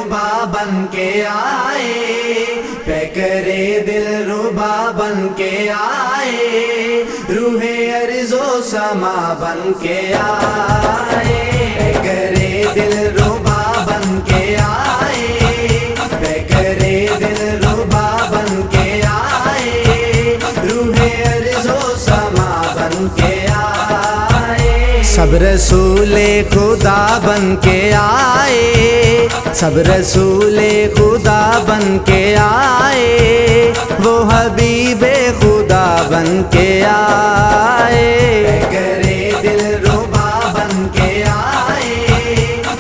ربا بن کے آئے، پیکرے دل ربا بن کے آئے، روح ارض و سما بن کے آئے، پیکرے دل ربا بن کے آئے، پیکرے دل ربا بن کے آئے، روح ارض و سما بن کے آئے، سب رسول خدا بن کے آئے، سب رسول خدا بن کے آئے، وہ حبیب خدا بن کے آئے، پیکرے دل ربا بن کے آئے،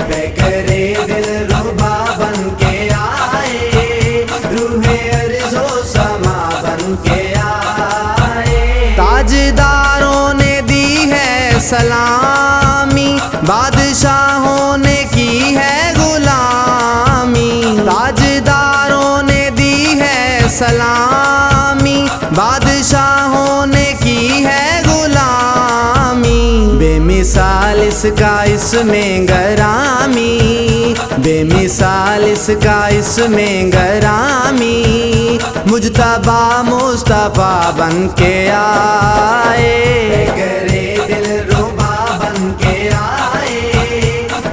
پیکرے دل ربا بن کے آئے، روح ارض و سما بن کے آئے، تاجداروں نے دی ہے سلامی، بادشاہوں نے کی ہے غلامی، تاجداروں نے دی ہے سلامی، بادشاہوں نے کی ہے غلامی، بے مثال اس کا اس میں گرامی، بے مثال اس کا اس میں گرامی، مجتبی مصطفیٰ بن کے آئے، پیکرے دل ربا بن کے آئے،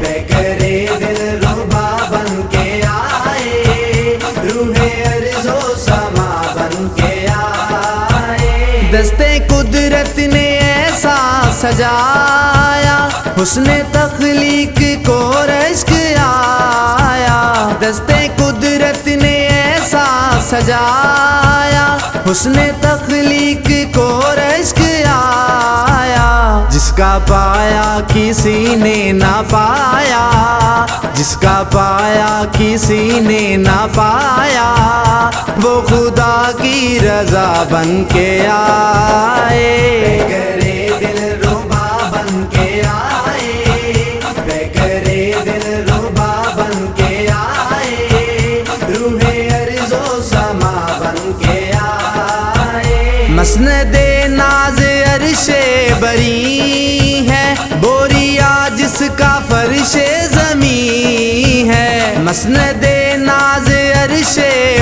پیکرے دل ربا بن کے آئے، روح ارض و سما بن کے آئے، دستے قدرت نے ایسا سجایا، حسن تخلیق کو رشک آیا، دستے قدرت نے ایسا سجایا، حسن تخلیق کو رشک آیا، جس کا پایا کسی نے نہ پایا، جس کا پایا کسی نے نہ پایا، وہ خدا کی رضا بن کے آئے، پیکرے دل ربا بن کے آئے، پیکرے دل ربا بن کے آئے، روح ارض و سما بن کے آئے، مسند ناز عرش بری ہے، بوریا جس کا فرش زمیں ہے، مسند ناز عرش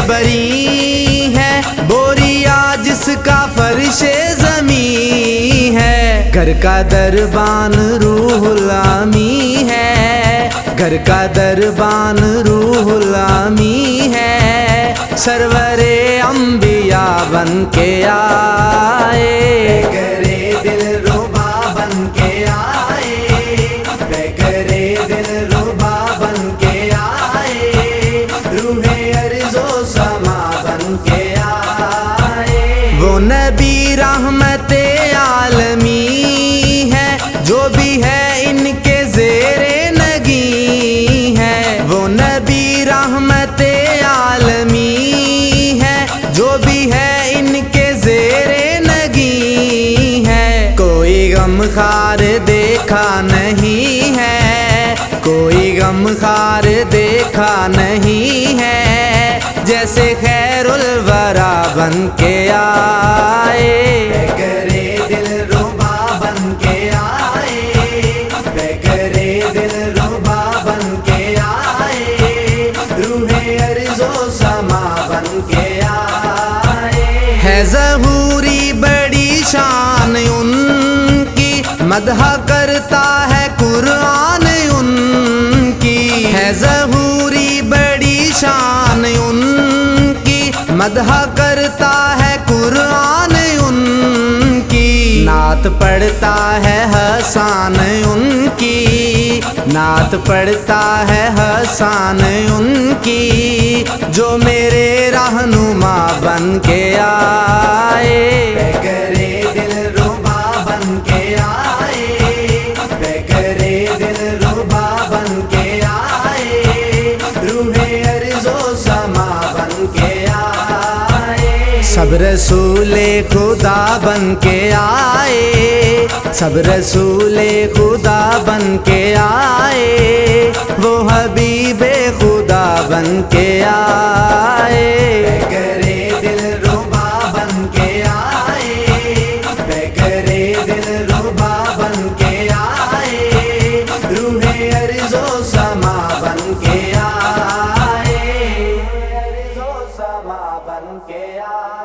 بری ہے، بوریا جس کا فرش زمیں ہے، گھر کا دربان روح الامی ہے، گھر کا دربان روح الامی ہے، سرور انبیاء بن کے آئے، پیکرے دل ربا بن کے آئے، پیکرے دل ربا بن کے آئے، روح ارض و سما بن کے آئے، وہ نبی رحمت عالمی ہے، جو بھی ہے ان کے زیر نگیں ہے، وہ نبی رحمت عالمی ہے، جو بھی ہے ان کے زیر نگیں ہے، کوئی غم خار دیکھا نہیں ہے، کوئی غم خار دیکھا نہیں ہے، جیسے خیر الورا بن کے آئے، پیکرے دل ربا بن کے آئے، پیکرے دل ربا بن کے آئے، روح ارض و سما بن کے آئے، ہے ظہوری بڑی شان ان کی، مدح کرتا ہے قرآن ان کی، ہے ظہوری بڑی شان ان کی، مدح کرتا ہے قرآن ان کی، نعت پڑھتا ہے حسان ان کی، نعت پڑھتا ہے حسان ان کی، جو میرے رہنما بن کے آئے، پیکرے دل ربا بن کے آئے، پیکرے دل ربا بن کے آئے، روح ارض و سما بن کے آئے، سب رسول خدا بن کے آئے، سب رسول خدا بن کے آئے، وہ حبیب خدا بن کے آئے، پیکرے دل ربا بن کے آئے، پیکرے دل ربا بن کے آئے، روح ارض و سما بن کے آئے۔ علامہ بن کے آ